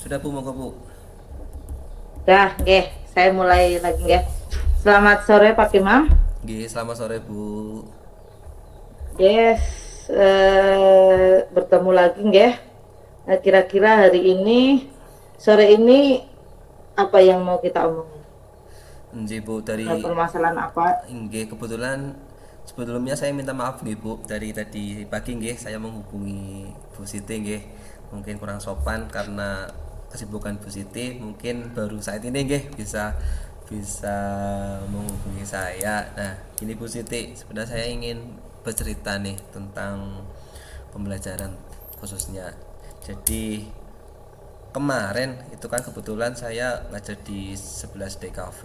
Sudah Bu, monggo Bu. Dah, nggih, saya mulai lagi nggih. Selamat sore Pak Imam. Nggih, selamat sore Bu. Yes, bertemu lagi nggih. Kira-kira hari ini sore ini apa yang mau kita omongin? Nggih Bu, Ada dari permasalahan apa? nggih kebetulan sebelumnya saya minta maaf nggih Bu, dari tadi pagi nggih saya menghubungi Bu Siti nggih. Mungkin kurang sopan karena kesibukan Bu Siti, mungkin baru saat ini nggih bisa bisa menghubungi saya. Nah, ini Bu Siti, sebenarnya saya ingin bercerita nih tentang pembelajaran khususnya. Jadi kemarin itu kan kebetulan saya ngajar di 11 DKV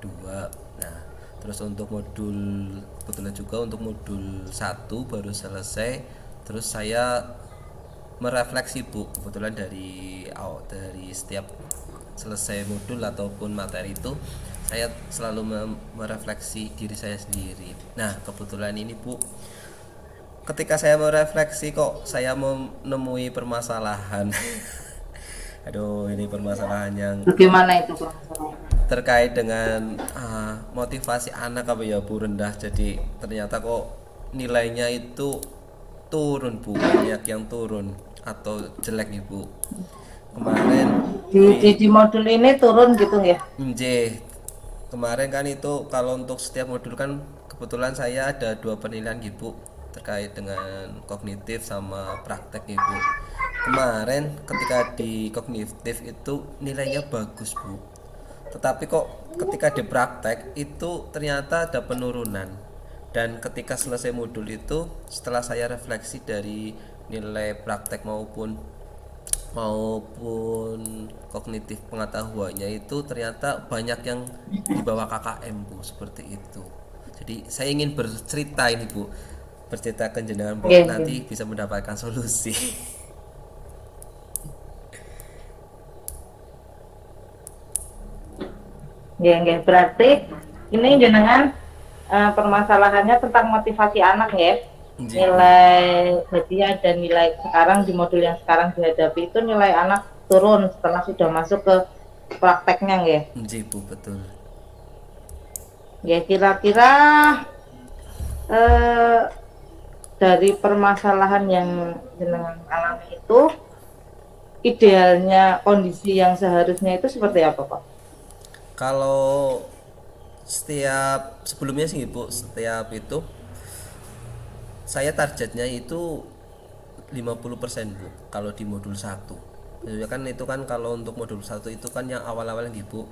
2. Nah, terus untuk modul kebetulan juga untuk modul 1 baru selesai. Terus saya merefleksi Bu, kebetulan dari setiap selesai modul ataupun materi itu saya selalu merefleksi diri saya sendiri. Nah, kebetulan ini Bu, ketika saya merefleksi kok saya menemui permasalahan. Aduh, ini permasalahan yang Bagaimana itu permasalahannya? terkait dengan motivasi anak apa ya Bu, rendah. Jadi ternyata kok nilainya itu turun Bu, banyak yang turun atau jelek nih Bu. Kemarin di Di modul ini turun gitu ya? MJ, kemarin kan itu kalau untuk setiap modul kan kebetulan saya ada dua penilaian gitu terkait dengan kognitif sama praktek ibu. Kemarin ketika di kognitif itu nilainya bagus Bu, tetapi kok ketika di praktek itu ternyata ada penurunan. Dan ketika selesai modul itu, setelah saya refleksi dari nilai praktek maupun kognitif pengetahuannya itu ternyata banyak yang di bawah KKM Bu, seperti itu. Jadi saya ingin bercerita ini Bu, bercerita ke jenengan Bu, Nggih, nggih. nanti bisa mendapatkan solusi. Nggih, nggih. Berarti ini jenengan permasalahannya tentang motivasi anak ya. Nggih Bu. Nilai jadi ada nilai sekarang di modul yang sekarang dihadapi itu nilai anak turun setelah sudah masuk ke prakteknya ya. Nggih Bu, betul. Ya kira-kira eh, dari permasalahan yang jenengan alami itu idealnya kondisi yang seharusnya itu seperti apa Pak? Kalau setiap sebelumnya sih Bu, setiap itu saya targetnya itu 50% Bu kalau di modul satu. Ya kan itu kan kalau untuk modul satu itu kan yang awal-awal Bu.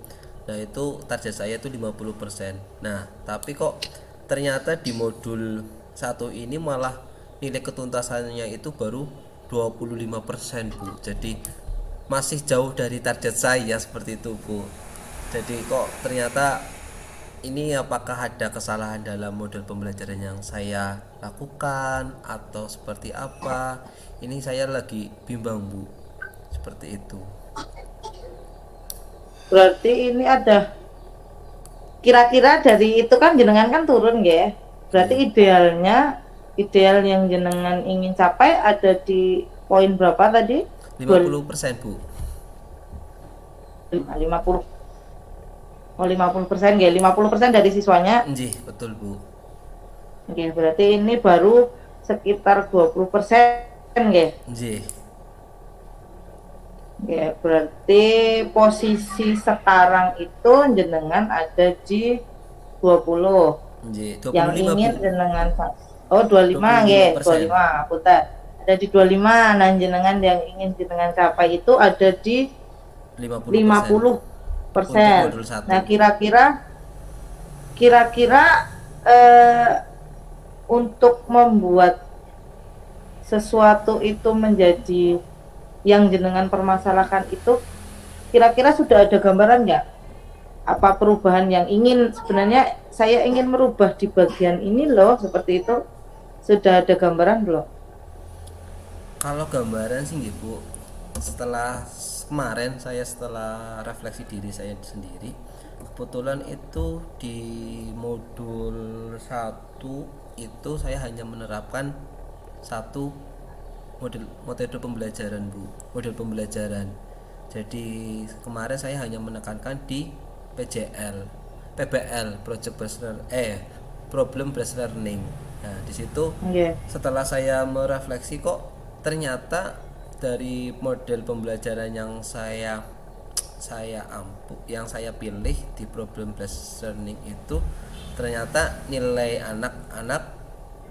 Nah, itu target saya itu 50%. Nah, tapi kok ternyata di modul satu ini malah nilai ketuntasannya itu baru 25% Bu. Jadi masih jauh dari target saya seperti itu Bu. Jadi kok ternyata ini apakah ada kesalahan dalam model pembelajaran yang saya lakukan atau seperti apa? Ini saya lagi bimbang Bu, seperti itu. Berarti ini ada kira-kira dari itu kan jenengan kan turun ya. Berarti Iya. ideal yang jenengan ingin capai ada di poin berapa tadi? 50% Bu. 50. Oh, 50% ya. 50% dari siswanya. Nggih, betul Bu. Oke, berarti ini baru sekitar 20% ya. Nggih. Ya, berarti posisi sekarang itu jenengan ada di 20. Nggih, Yang 25 ingin Bu. jenengan oh 25 ya, 25%. 25 putar. Ada di 25, nah jenengan yang ingin jenengan capai itu ada di 50% untuk 50%. modul satu. Nah, kira-kira eh, untuk membuat sesuatu itu menjadi yang jenengan permasalahkan itu kira-kira sudah ada gambaran nggak apa perubahan yang ingin sebenarnya saya ingin merubah di bagian ini loh seperti itu sudah ada gambaran belum? Kalau gambaran sih nggih Bu, setelah kemarin saya setelah refleksi diri saya sendiri, kebetulan itu di modul satu itu saya hanya menerapkan satu model metode pembelajaran Bu, model pembelajaran. Jadi kemarin saya hanya menekankan di PJL, PBL, Project Based Problem Based Learning. Nah, di situ Nggih. setelah saya merefleksi kok ternyata dari model pembelajaran yang saya pilih di problem based learning itu ternyata nilai anak-anak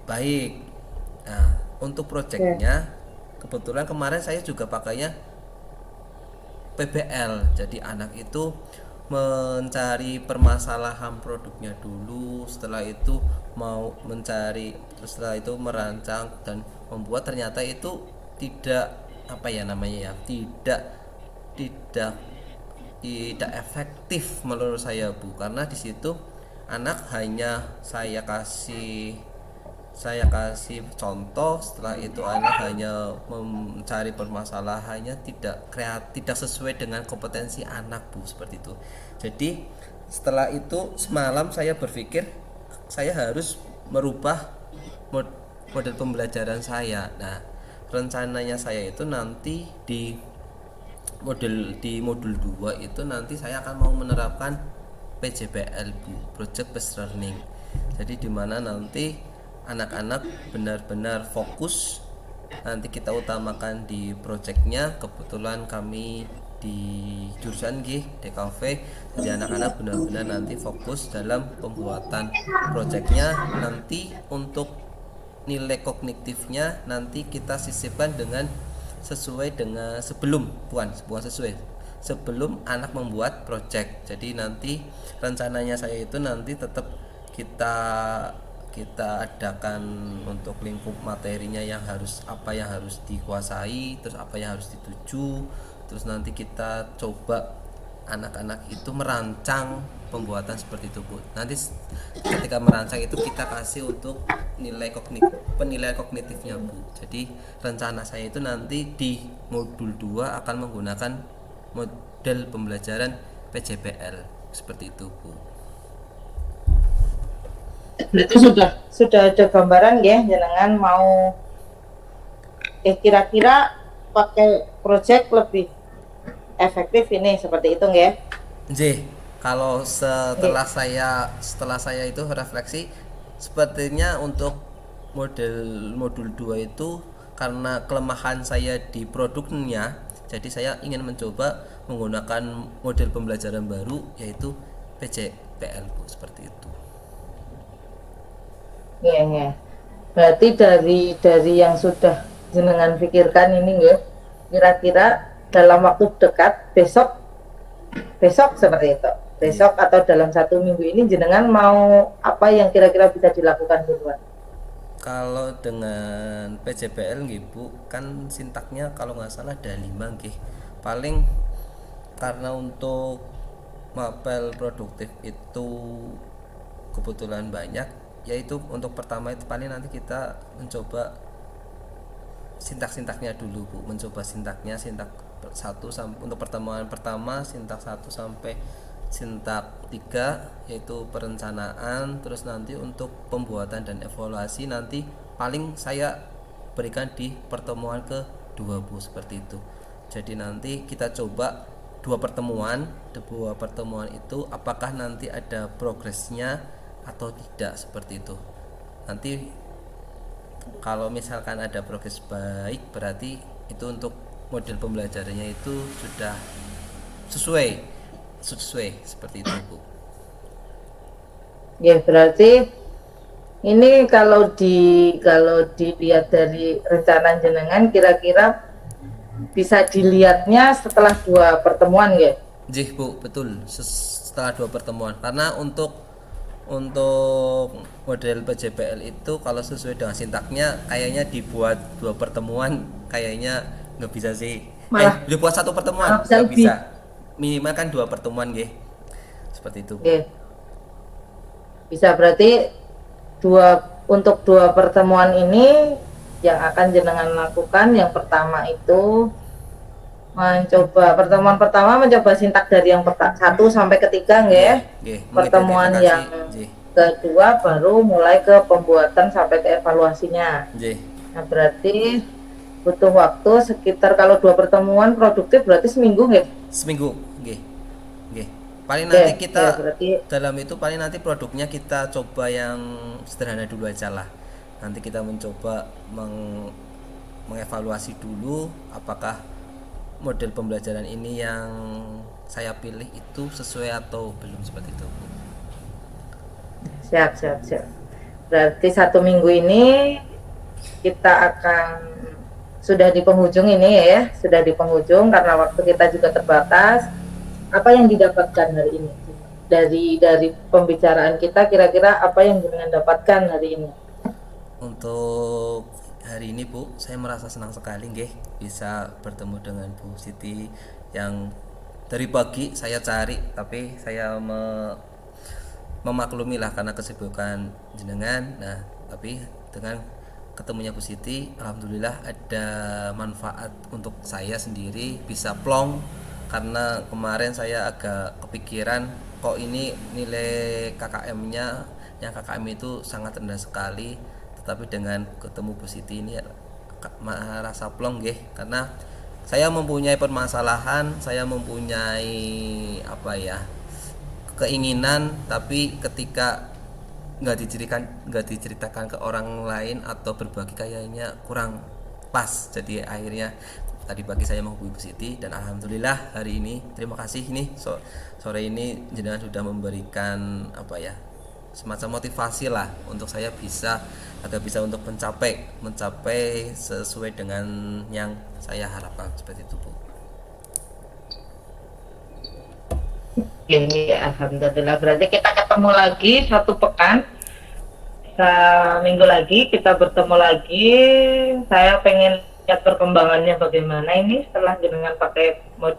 baik. Nah, untuk Oke. proyeknya kebetulan kemarin saya juga pakainya PBL. Jadi anak itu mencari permasalahan produknya dulu, setelah itu mau mencari, setelah itu merancang dan membuat. Ternyata itu tidak apa ya namanya ya, tidak tidak efektif menurut saya Bu, karena di situ anak hanya saya kasih contoh, setelah itu anak hanya mencari permasalahannya, tidak kreatif, tidak sesuai dengan kompetensi anak Bu, seperti itu. Jadi setelah itu semalam saya berpikir saya harus merubah model pembelajaran saya. Nah, rencananya saya itu nanti di modul 2 itu nanti saya akan mau menerapkan PJBL Bu, Project Based Learning. Jadi dimana nanti anak-anak benar-benar fokus, nanti kita utamakan di projectnya. Kebetulan kami di jurusan G DKV, jadi anak-anak benar-benar nanti fokus dalam pembuatan projectnya. Nanti untuk nilai kognitifnya nanti kita sisipkan dengan sesuai dengan bukan sesuai, sebelum anak membuat project. Jadi nanti rencananya saya itu nanti tetap kita kita adakan untuk lingkup materinya, yang harus apa yang harus dikuasai, terus apa yang harus dituju, terus nanti kita coba anak-anak itu merancang pembuatan seperti itu Bu. Nanti ketika merancang itu kita kasih untuk penilaian kognitifnya Bu. Jadi rencana saya itu nanti di modul 2 akan menggunakan model pembelajaran PJBL seperti itu Bu. Berarti sudah ada gambaran ya jenengan mau kira-kira pakai project lebih efektif ini seperti itu nggih. J, kalau setelah saya itu refleksi, sepertinya untuk modul 2 itu karena kelemahan saya di produknya, jadi saya ingin mencoba menggunakan model pembelajaran baru, yaitu PJPL Bu, seperti itu. Iya, iya. Berarti dari yang sudah jenengan pikirkan ini ya, kira-kira dalam waktu dekat besok besok seperti itu. Besok atau dalam 1 minggu ini jenengan mau apa yang kira-kira bisa dilakukan duluan? Kalau dengan PJBL nggih Bu, kan sintaknya kalau nggak salah ada 5 nggih. Paling karena untuk mapel produktif itu kebetulan banyak, yaitu untuk pertama itu paling nanti kita mencoba sintak-sintaknya dulu Bu, mencoba sintaknya, sintak 1 untuk pertemuan pertama, sintak 1 sampai sintak 3, yaitu perencanaan. Terus nanti untuk pembuatan dan evaluasi nanti paling saya berikan di pertemuan kedua Bu, seperti itu. Jadi nanti kita coba dua pertemuan itu apakah nanti ada progresnya atau tidak, seperti itu. Nanti kalau misalkan ada progres baik, berarti itu untuk model pembelajarannya itu sudah sesuai seperti itu Bu. Ya, berarti ini kalau dilihat dari rencana jenengan kira-kira bisa dilihatnya setelah 2 pertemuan ya. Jih Bu, betul, setelah 2 pertemuan. Karena untuk model PJBL itu kalau sesuai dengan sintaknya kayaknya dibuat 2 pertemuan kayaknya nggak bisa sih. Malah Dibuat 1 pertemuan bisa nggak lebih. bisa. Minimal kan 2 pertemuan nggih. Seperti itu Bu. Oke. Bisa berarti untuk 2 pertemuan ini yang akan jenengan lakukan yang pertama itu pertemuan pertama mencoba sintak dari yang 1 sampai ketiga nggih. Pertemuan yang kedua baru mulai ke pembuatan sampai ke evaluasinya. Nggih. Nah, berarti butuh waktu sekitar kalau 2 pertemuan produktif berarti seminggu nggih? Seminggu, nggih. Nggih. Paling Oke, nanti oke, kita berarti dalam itu paling nanti produknya kita coba yang sederhana dulu aja lah. Nanti kita mencoba mengevaluasi dulu apakah model pembelajaran ini yang saya pilih itu sesuai atau belum seperti itu. siap, siap, siap. Berarti 1 minggu ini kita akan sudah di penghujung ini ya, sudah di penghujung karena waktu kita juga terbatas. Apa yang didapatkan hari ini? Dari pembicaraan kita kira-kira apa yang dengan dapatkan hari ini? Untuk hari ini Bu, saya merasa senang sekali nggih bisa bertemu dengan Bu Siti yang dari pagi saya cari tapi saya memaklumi lah karena kesibukan jenengan. Nah, tapi dengan ketemunya Bu Siti, alhamdulillah ada manfaat untuk saya sendiri bisa plong karena kemarin saya agak kepikiran kok ini nilai KKM-nya yang KKM itu sangat rendah sekali, tetapi dengan ketemu Bu Siti ini rasa plong nggih karena saya mempunyai permasalahan, saya mempunyai apa ya keinginan tapi ketika nggak diceritakan ke orang lain atau berbagi kayaknya kurang pas, jadi akhirnya tadi pagi saya menghubungi Bu Siti dan alhamdulillah hari ini terima kasih nih sore ini jenengan sudah memberikan apa ya semacam motivasi lah untuk saya bisa agar bisa untuk mencapai sesuai dengan yang saya harapkan seperti itu Bu. Ini alhamdulillah berarti kita ketemu lagi 1 pekan, seminggu lagi kita bertemu lagi. Saya pengen lihat perkembangannya bagaimana ini setelah jenengan pakai mode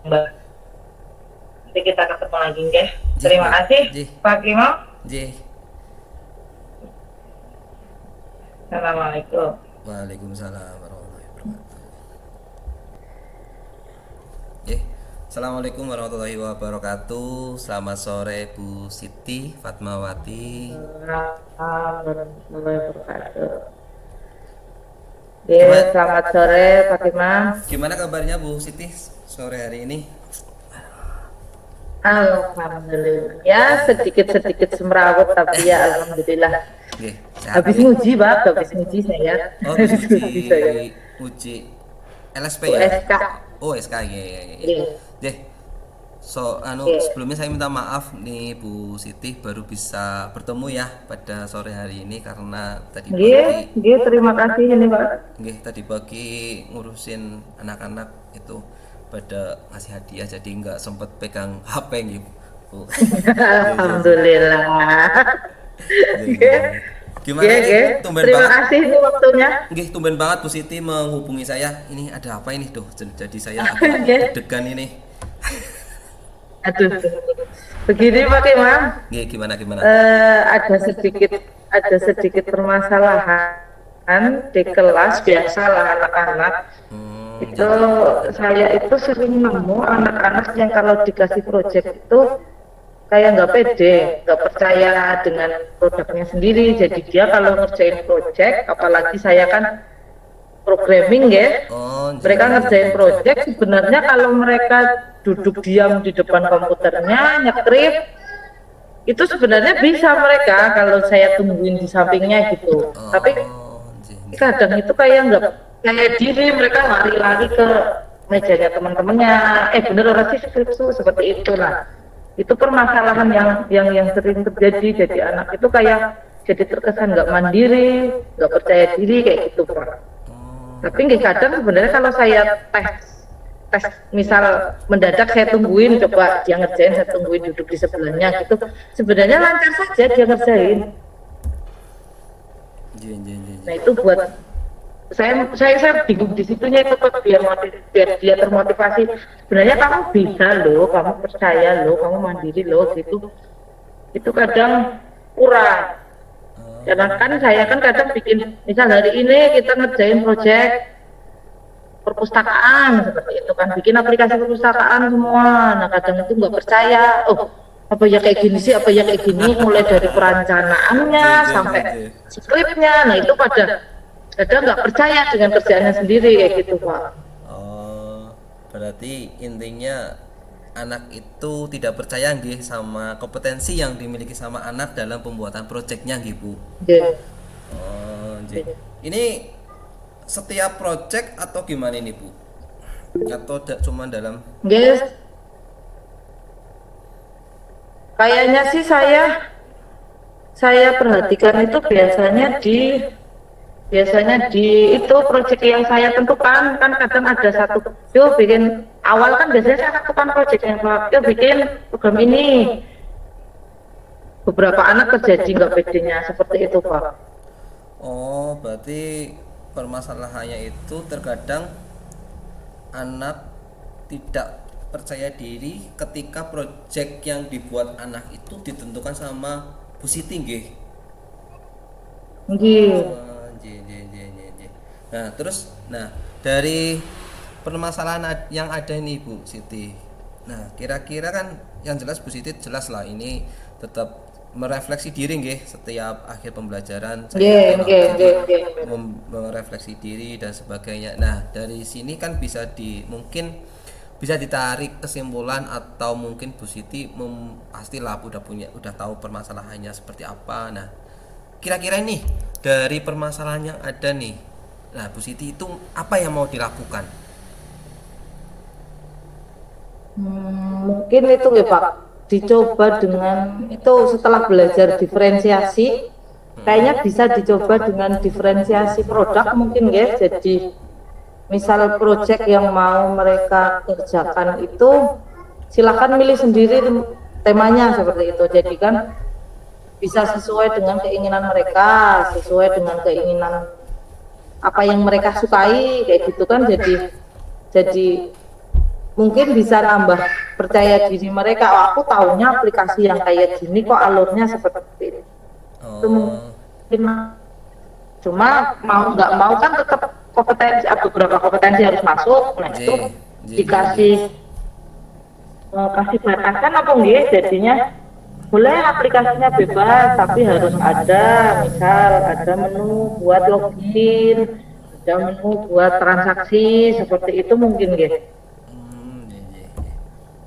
nanti kita ketemu lagi nggih. Terima kasih Pak Kimo. Assalamualaikum. Waalaikumsalam warahmatullahi wabarakatuh. Assalamualaikum warahmatullahi wabarakatuh. Selamat sore Bu Siti Fatmawati. Warahmatullahi wabarakatuh. Selamat sore Pak Imam. Gimana kabarnya Bu Siti sore hari ini? Alhamdulillah. Ya sedikit-sedikit semrawut tapi ya alhamdulillah. Habis ya? nguji Pak, habis nguji saya. Oh, uji LSP ya? USK. Oh, SK ya. Sebelumnya saya minta maaf nih Bu Siti baru bisa bertemu ya pada sore hari ini karena tadi pagi. Terima kasih ini Pak. Tadi pagi ngurusin anak-anak itu pada ngasih hadiah jadi nggak sempet pegang HP gitu Bu. Alhamdulillah. Gimana tumben terima banget. Kasih ini waktunya. Tumben banget Bu Siti menghubungi saya. Ini ada apa ini tuh? Jadi saya agak deg-degan ini. Aduh. Begini Pak Imam. Gimana? Ada sedikit permasalahan di kelas biasalah anak-anak. Itu saya itu sering nemu anak-anak yang kalau dikasih proyek itu kayak nggak pede, nggak percaya dengan produknya sendiri. Jadi dia kalau ngerjain proyek, apalagi saya kan programming ya, mereka ngerjain proyek sebenarnya kalau mereka duduk diam di depan komputernya nyetrip itu sebenarnya bisa mereka kalau saya tungguin di sampingnya gitu. Tapi kadang itu kayak nggak kayak diri, mereka lari-lari ke mejanya teman-temannya. Bener orang sih skripsi seperti itulah. Itu permasalahan yang sering terjadi. Jadi anak itu kayak jadi terkesan nggak mandiri, nggak percaya diri kayak gitu Pak. Tapi nggak kadang sebenarnya kalau saya tes misal mendadak saya tungguin coba dia ngerjain, saya tungguin duduk di sebelahnya gitu, sebenarnya lancar saja dia ngerjain. Nah itu buat saya bingung di situnya itu Pak, biar dia termotivasi. Sebenarnya kamu bisa loh, kamu percaya loh, kamu mandiri loh gitu. Itu kadang kurang. Karena kan saya kan kadang bikin, misal hari ini kita ngerjain proyek perpustakaan seperti itu kan, bikin aplikasi perpustakaan semua. Nah kadang itu nggak percaya, apa ya kayak gini sih, apa ya kayak gini, mulai dari perencanaannya sampai skripnya. Nah itu pada kadang nggak percaya dengan kerjaannya sendiri kayak gitu Pak. Oh, berarti intinya anak itu tidak percaya nggih sama kompetensi yang dimiliki sama anak dalam pembuatan proyeknya nggih Bu. Nggih. Oh, nggih. Ini setiap proyek atau gimana ini Bu? Atau cuma dalam Nggih, kayaknya sih saya perhatikan itu biasanya di itu proyek yang saya tentukan kan kadang ada satu yuk bikin awal kan biasanya saya tentukan proyeknya Pak, yuk bikin program ini, beberapa anak terjadi nggak pedenya seperti itu Pak. Oh, berarti permasalahannya itu terkadang anak tidak percaya diri ketika proyek yang dibuat anak itu ditentukan sama Bu Siti nggih. Nggih. Oh, nggih. Nah, terus dari permasalahan yang ada ini Bu Siti. Nah, kira-kira kan yang jelas Bu Siti jelas lah ini tetap merefleksi diri nggih setiap akhir pembelajaran Nggih, saya nggih, nggih, nggih. merefleksi diri dan sebagainya. Nah, dari sini kan mungkin bisa ditarik kesimpulan atau mungkin Bu Siti pastilah udah tahu permasalahannya seperti apa. Nah, kira-kira ini dari permasalahan yang ada nih. Nah, Bu Siti itu apa yang mau dilakukan? Mungkin itu ya Pak, dicoba dengan itu setelah belajar diferensiasi, kayaknya bisa dicoba dengan diferensiasi produk mungkin ya. Jadi misal proyek yang mau mereka kerjakan itu silakan milih sendiri temanya seperti itu. Jadi kan bisa sesuai dengan keinginan mereka, sesuai dengan keinginan apa yang mereka sukai kayak gitu kan. Jadi mungkin bisa nambah percaya diri mereka. Oh, aku taunya aplikasi yang kayak gini kok alurnya seperti itu. Itu Oh, mungkin, cuma mau nggak mau kan tetap kompetensi, beberapa kompetensi harus masuk. Nah itu dikasih kasih batasan apa enggak, jadinya boleh aplikasinya bebas tapi harus ada, misal ada menu buat login, ada menu buat transaksi seperti itu mungkin guys. iya.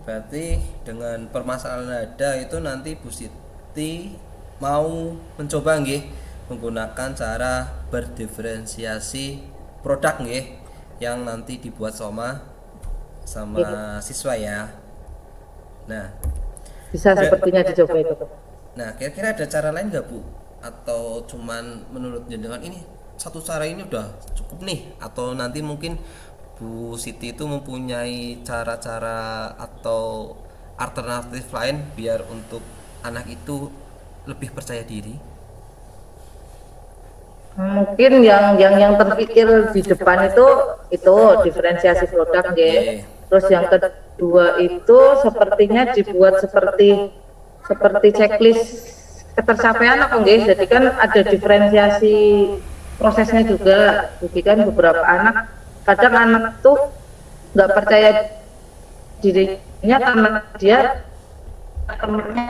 Berarti dengan permasalahan ada itu nanti Bu Siti mau mencoba nggih menggunakan cara berdiferensiasi produk nggih yang nanti dibuat sama siswa ya. Nah, Bisa sepertinya dicoba itu. kira-kira ada cara lain nggak Bu? Atau cuman menurut jenengan ini satu cara ini udah cukup nih? Atau nanti mungkin Bu Siti itu mempunyai cara-cara atau alternatif lain biar untuk anak itu lebih percaya diri? Mungkin yang terpikir di depan itu diferensiasi produk ya. Terus yang kedua itu sepertinya dibuat seperti checklist ketercapaian apa enggak. Jadi kan ada diferensiasi prosesnya juga. Jadi kan beberapa anak, kadang anak tuh nggak percaya dirinya karena dia temennya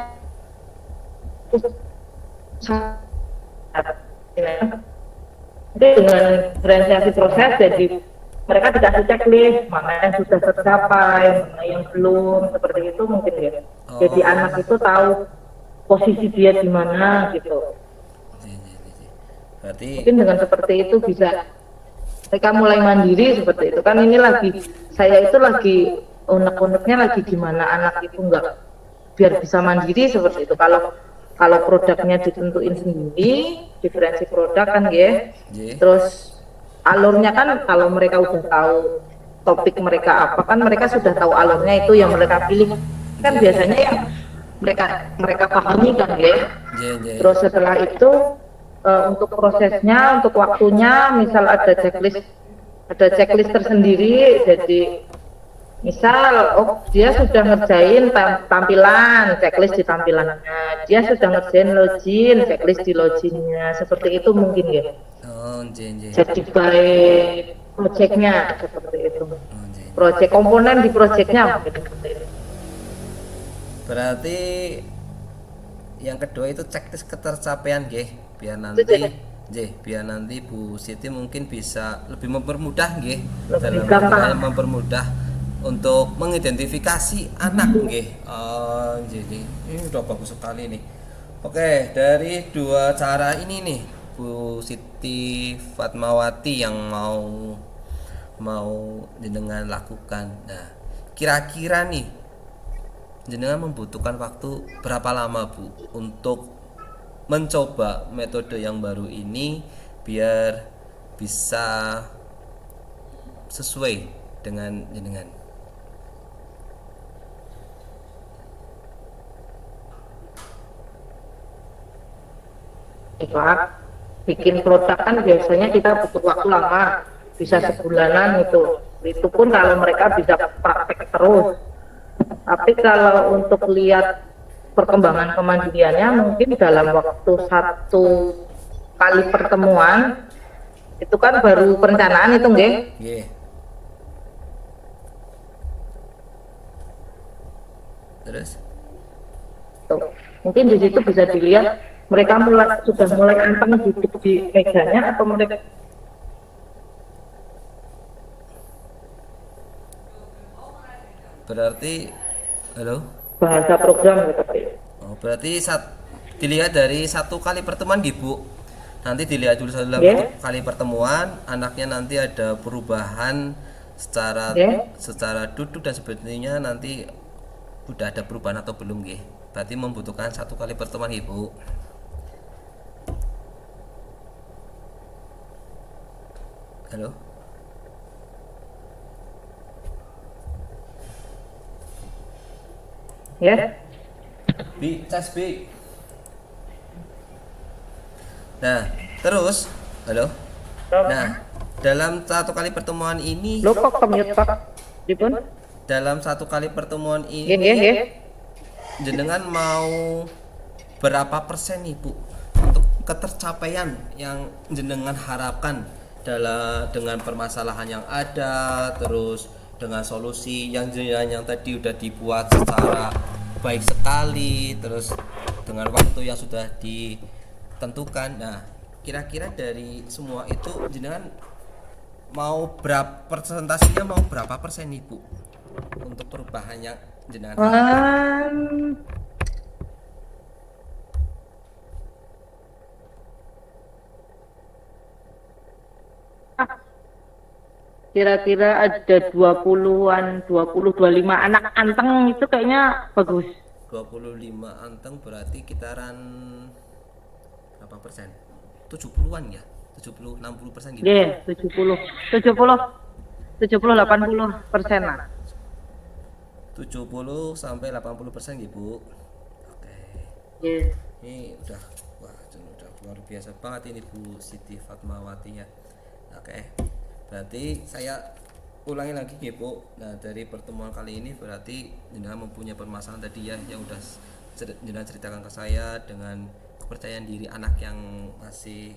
jadi dengan diferensiasi proses, jadi mereka dikasih checklist mana yang sudah tercapai, mana yang belum, seperti itu mungkin ya. Jadi anak itu tahu posisi dia di mana gitu. Berarti Mungkin dengan seperti itu bisa mereka mulai mandiri seperti itu kan. Ini lagi saya itu lagi unek-uneknya lagi gimana anak itu enggak biar bisa mandiri seperti itu. Kalau produknya ditentuin sendiri, diferensi produk kan ya. Terus alurnya kan kalau mereka udah tahu topik mereka apa kan mereka sudah tahu alurnya itu yang mereka pilih kan biasanya yang mereka pahami kan ya. Terus setelah itu untuk prosesnya, untuk waktunya, misal ada checklist tersendiri. Jadi misal dia sudah ngerjain tampilan, checklist di tampilannya, dia sudah ngerjain login, checklist di loginnya, seperti itu mungkin ya. Jadi by projectnya seperti itu, project komponen di projectnya mungkin seperti itu. Berarti yang kedua itu checklist ketercapaian nggih, biar nanti Biar nanti Bu Siti mungkin bisa lebih mempermudah nggih, Lebih dalam gampang. artian mempermudah untuk mengidentifikasi anak nggih. Jadi ini udah bagus sekali nih. Oke, dari dua cara ini nih Bu Siti Fatmawati yang mau mau jenengan lakukan. Nah, kira-kira nih jenengan membutuhkan waktu berapa lama Bu untuk mencoba metode yang baru ini biar bisa sesuai dengan jenengan. Pak, bikin produk kan biasanya kita butuh waktu lama, bisa sebulanan itu. Itu pun kalau mereka bisa praktek terus. Tapi kalau untuk lihat perkembangan kemandiriannya mungkin dalam waktu 1 kali pertemuan itu kan baru perencanaan itu nggih. Nggih. Terus Tuh. Mungkin di situ bisa dilihat mereka sudah mulai anteng duduk di mejanya atau mereka berarti halo. bahasa program gitu Pak. Oh, berarti dilihat dari satu kali pertemuan Bu. Nanti dilihat dulu satu Yeah. kali pertemuan, anaknya nanti ada perubahan secara Yeah. secara duduk dan sebagainya, nanti udah ada perubahan atau belum nggih. Berarti membutuhkan satu kali pertemuan Bu. Halo. Ya. Cas B. Nah, terus halo. Nah, dalam satu kali pertemuan ini Lo kok commute Pak? Dipun? dalam satu kali pertemuan Nggih, ini nggih. jenengan mau berapa persen nih Bu untuk ketercapaian yang jenengan harapkan dengan permasalahan yang ada, terus dengan solusi yang jenengan yang tadi udah dibuat secara baik sekali, terus dengan waktu yang sudah ditentukan. Nah, kira-kira dari semua itu jenengan mau berapa presentasinya, mau berapa persen nih Bu untuk perubahan yang jenengan harapkan? Kira-kira ada 20-an, 20, 25 anak anteng itu kayaknya bagus. 25 anteng berarti kitaran berapa persen? 70-an ya? 70 60% gitu. Nggih, 70, 70, 70, 80% lah. 70 sampai 80% gitu, Bu. Oke. Nggih. Ini udah udah luar biasa banget ini Bu Siti Fatmawati ya. Oke. Berarti saya ulangi lagi nih Bu. Nah, dari pertemuan kali ini berarti jenengan mempunyai permasalahan tadi ya yang udah jenengan ceritakan ke saya, dengan kepercayaan diri anak yang masih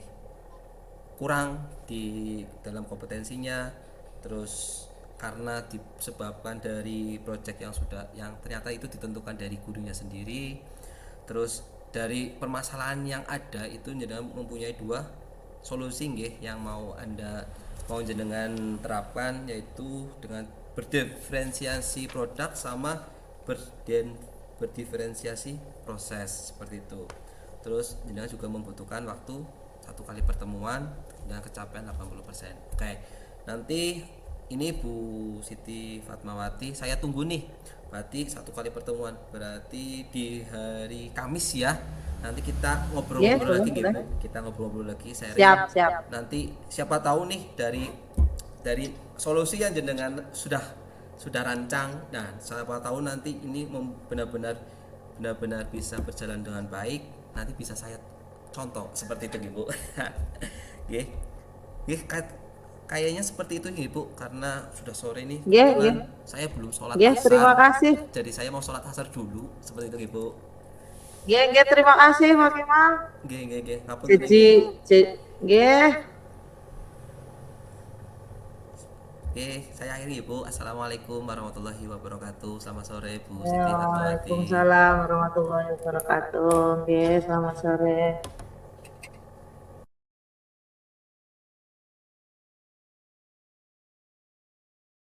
kurang di dalam kompetensinya, terus karena disebabkan dari proyek yang ternyata itu ditentukan dari gurunya sendiri, terus dari permasalahan yang ada itu jenengan mempunyai dua solusi nggih yang mau jenengan terapkan, yaitu dengan berdiferensiasi produk sama berdiferensiasi proses seperti itu. Terus jenengan juga membutuhkan waktu satu kali pertemuan dan kecapean 80%. Oke. Nanti ini Bu Siti Fatmawati saya tunggu nih. Berarti satu kali pertemuan. Berarti di hari Kamis ya. Nanti kita ngobrol-ngobrol lagi gitu. Kita ngobrol-ngobrol lagi sharing. Siap. Nanti siapa tahu nih dari solusi yang jenengan sudah rancang. Nah, siapa tahu nanti ini benar-benar bisa berjalan dengan baik. Nanti bisa saya contoh seperti itu Bu. Nggih. Nggih, kayaknya seperti itu nih Bu, karena sudah sore nih. Saya belum sholat asar. Terima kasih. Jadi saya mau sholat asar dulu seperti itu Bu. Terima kasih Pak Kemal. Nggih. Ngapunten. Nggih. Oke, saya akhiri Bu. Assalamualaikum warahmatullahi wabarakatuh. Selamat sore Bu Siti Fatmawati. Waalaikumsalam warahmatullahi wabarakatuh. Nggih, selamat sore.